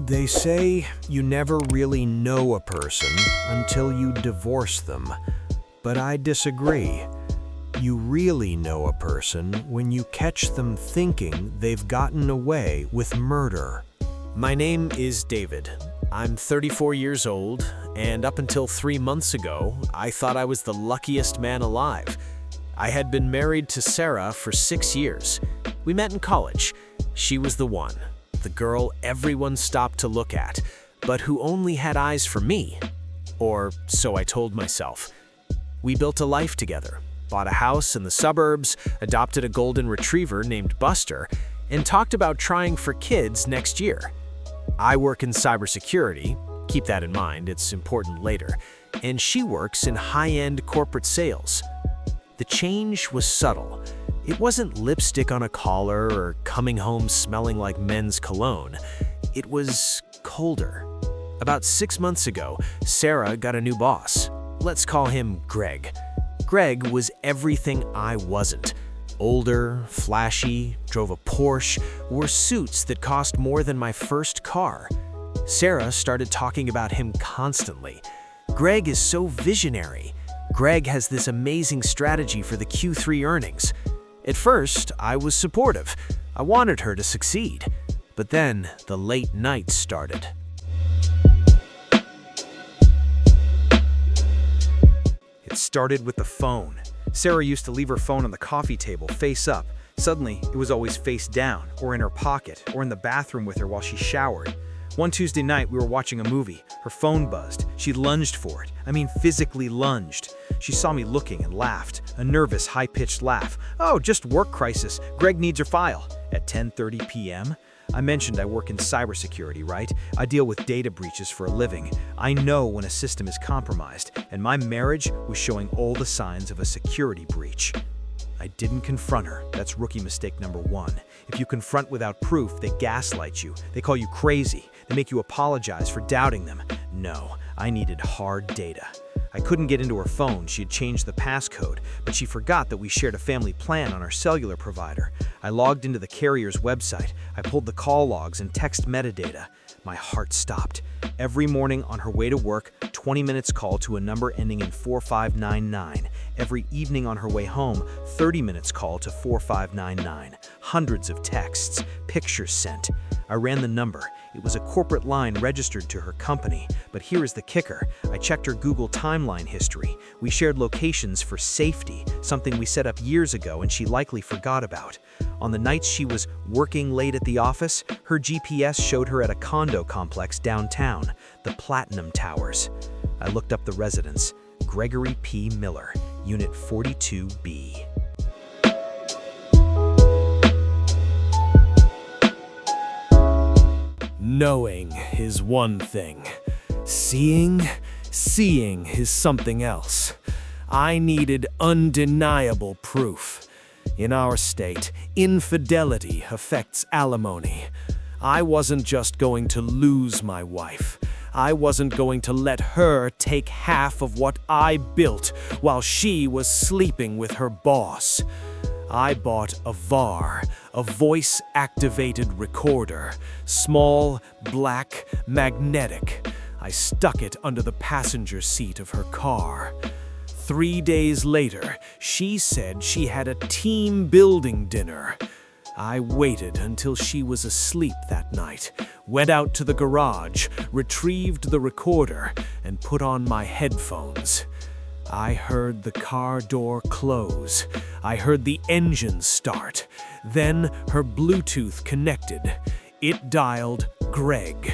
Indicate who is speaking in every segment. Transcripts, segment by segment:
Speaker 1: They say you never really know a person until you divorce them, but I disagree. You really know a person when you catch them thinking they've gotten away with murder.
Speaker 2: My name is David. I'm 34 years old, and up until 3 months ago, I thought I was the luckiest man alive. I had been married to Sarah for 6 years. We met in college. She was the one, the girl everyone stopped to look at, but who only had eyes for me. Or so I told myself. We built a life together, bought a house in the suburbs, adopted a golden retriever named Buster, and talked about trying for kids next year. I work in cybersecurity, keep that in mind, it's important later, and she works in high-end corporate sales. The change was subtle. It wasn't lipstick on a collar or coming home smelling like men's cologne. It was colder. About 6 months ago, Sarah got a new boss. Let's call him Greg. Greg was everything I wasn't. Older, flashy, drove a Porsche, wore suits that cost more than my first car. Sarah started talking about him constantly. Greg is so visionary. Greg has this amazing strategy for the Q3 earnings. At first, I was supportive. I wanted her to succeed. But then, the late nights started.
Speaker 3: It started with the phone. Sarah used to leave her phone on the coffee table, face up. Suddenly, it was always face down, or in her pocket, or in the bathroom with her while she showered. One Tuesday night, we were watching a movie. Her phone buzzed. She lunged for it. I mean, physically lunged. She saw me looking and laughed. A nervous, high-pitched laugh. "Oh, just work crisis. Greg needs your file." At 10:30 p.m.? I mentioned I work in cybersecurity, right? I deal with data breaches for a living. I know when a system is compromised, and my marriage was showing all the signs of a security breach. I didn't confront her. That's rookie mistake number 1. If you confront without proof, they gaslight you. They call you crazy. They make you apologize for doubting them. No, I needed hard data. I couldn't get into her phone. She had changed the passcode, but she forgot that we shared a family plan on our cellular provider. I logged into the carrier's website. I pulled the call logs and text metadata. My heart stopped. Every morning on her way to work, 20 minutes call to a number ending in 4599. Every evening on her way home, 30 minutes call to 4599. Hundreds of texts, pictures sent. I ran the number. It was a corporate line registered to her company. But here is the kicker. I checked her Google timeline history. We shared locations for safety, something we set up years ago and she likely forgot about. On the nights she was working late at the office, her GPS showed her at a condo complex downtown, the Platinum Towers. I looked up the residence. Gregory P. Miller, Unit 42B.
Speaker 1: Knowing is one thing. Seeing is something else. I needed undeniable proof. In our state, infidelity affects alimony. I wasn't just going to lose my wife. I wasn't going to let her take half of what I built while she was sleeping with her boss. I bought a VAR, a voice-activated recorder, small, black, magnetic. I stuck it under the passenger seat of her car. 3 days later, she said she had a team-building dinner. I waited until she was asleep that night, went out to the garage, retrieved the recorder, and put on my headphones. I heard the car door close. I heard the engine start. Then her Bluetooth connected. It dialed Greg.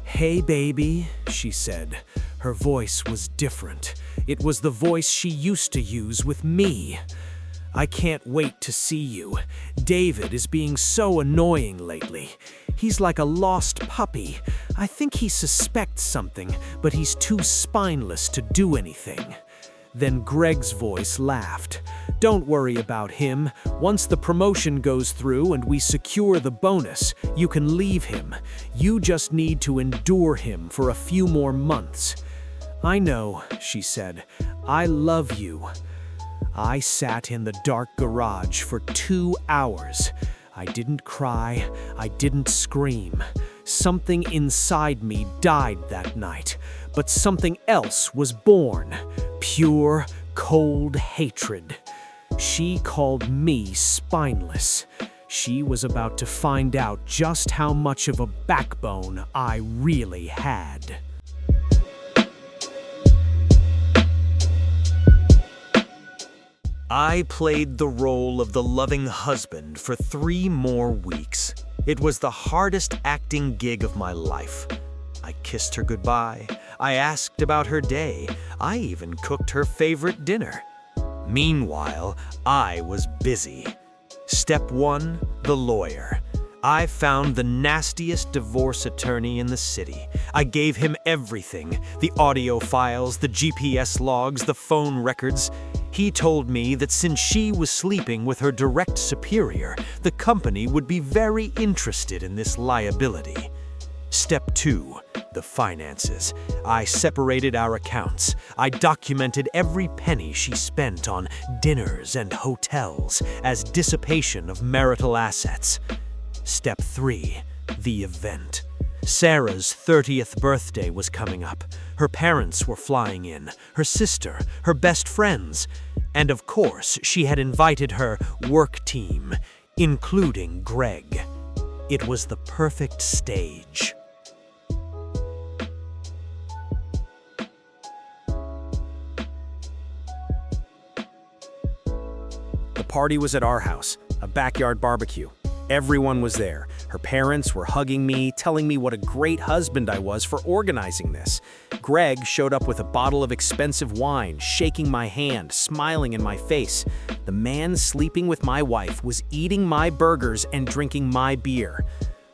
Speaker 1: "Hey, baby," she said. Her voice was different. It was the voice she used to use with me. "I can't wait to see you. David is being so annoying lately. He's like a lost puppy. I think he suspects something, but he's too spineless to do anything." Then Greg's voice laughed. "Don't worry about him. Once the promotion goes through and we secure the bonus, you can leave him. You just need to endure him for a few more months." "I know," she said. "I love you." I sat in the dark garage for 2 hours. I didn't cry. I didn't scream. Something inside me died that night, but something else was born. Pure, cold hatred. She called me spineless. She was about to find out just how much of a backbone I really had.
Speaker 2: I played the role of the loving husband for 3 more weeks. It was the hardest acting gig of my life. I kissed her goodbye. I asked about her day. I even cooked her favorite dinner. Meanwhile, I was busy. Step 1, the lawyer. I found the nastiest divorce attorney in the city. I gave him everything, the audio files, the GPS logs, the phone records. He told me that since she was sleeping with her direct superior, the company would be very interested in this liability. Step 2, the finances. I separated our accounts. I documented every penny she spent on dinners and hotels as dissipation of marital assets. Step 3, the event. Sarah's 30th birthday was coming up. Her parents were flying in, her sister, her best friends, and of course, she had invited her work team, including Greg. It was the perfect stage.
Speaker 1: The party was at our house, a backyard barbecue. Everyone was there. Her parents were hugging me, telling me what a great husband I was for organizing this. Greg showed up with a bottle of expensive wine, shaking my hand, smiling in my face. The man sleeping with my wife was eating my burgers and drinking my beer.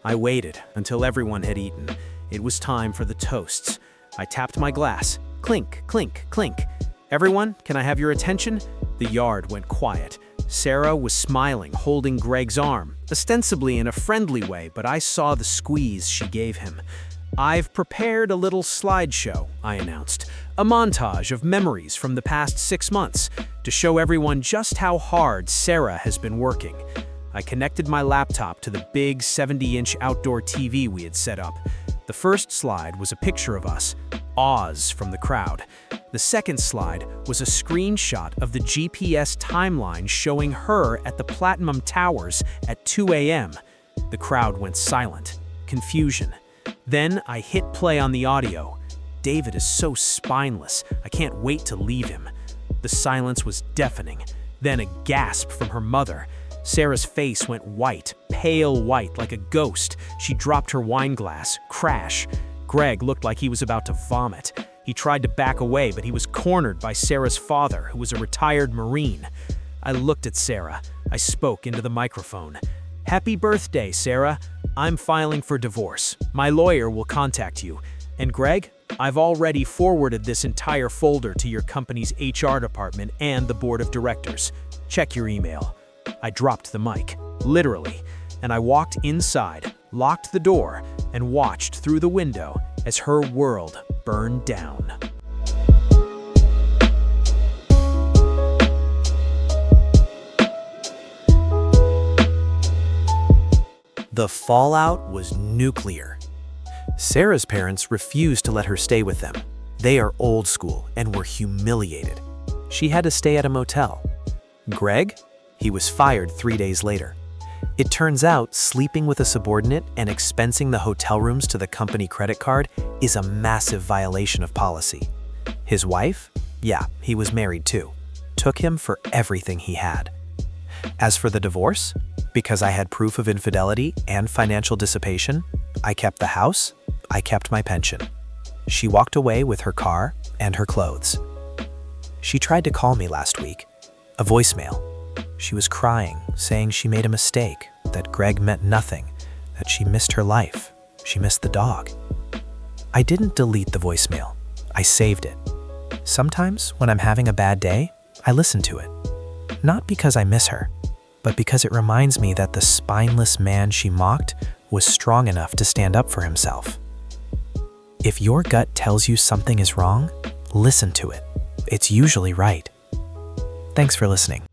Speaker 1: I waited until everyone had eaten. It was time for the toasts. I tapped my glass. Clink, clink, clink. Everyone, can I have your attention? The yard went quiet. Sarah was smiling, holding Greg's arm, ostensibly in a friendly way, but I saw the squeeze she gave him. "I've prepared a little slideshow," I announced, a montage of memories from the past 6 months, to show everyone just how hard Sarah has been working. I connected my laptop to the big 70-inch outdoor TV we had set up. The first slide was a picture of us, Oz from the crowd. The second slide was a screenshot of the GPS timeline showing her at the Platinum Towers at 2 a.m. The crowd went silent. Confusion. Then I hit play on the audio. David is so spineless, I can't wait to leave him. The silence was deafening. Then a gasp from her mother. Sarah's face went white, pale white, like a ghost. She dropped her wine glass. Crash. Greg looked like he was about to vomit. He tried to back away, but he was cornered by Sarah's father, who was a retired Marine. I looked at Sarah. I spoke into the microphone. "Happy birthday, Sarah. I'm filing for divorce. My lawyer will contact you. And Greg, I've already forwarded this entire folder to your company's HR department and the board of directors. Check your email." I dropped the mic, literally, and I walked inside, locked the door, and watched through the window as her world burned down. The fallout was nuclear. Sarah's parents refused to let her stay with them. They are old school and were humiliated. She had to stay at a motel. Greg? He was fired 3 days later. It turns out sleeping with a subordinate and expensing the hotel rooms to the company credit card is a massive violation of policy. His wife? Yeah, he was married too. Took him for everything he had. As for the divorce, because I had proof of infidelity and financial dissipation, I kept the house, I kept my pension. She walked away with her car and her clothes. She tried to call me last week, a voicemail. She was crying, saying she made a mistake, that Greg meant nothing, that she missed her life, she missed the dog. I didn't delete the voicemail. I saved it. Sometimes, when I'm having a bad day, I listen to it. Not because I miss her, but because it reminds me that the spineless man she mocked was strong enough to stand up for himself. If your gut tells you something is wrong, listen to it. It's usually right. Thanks for listening.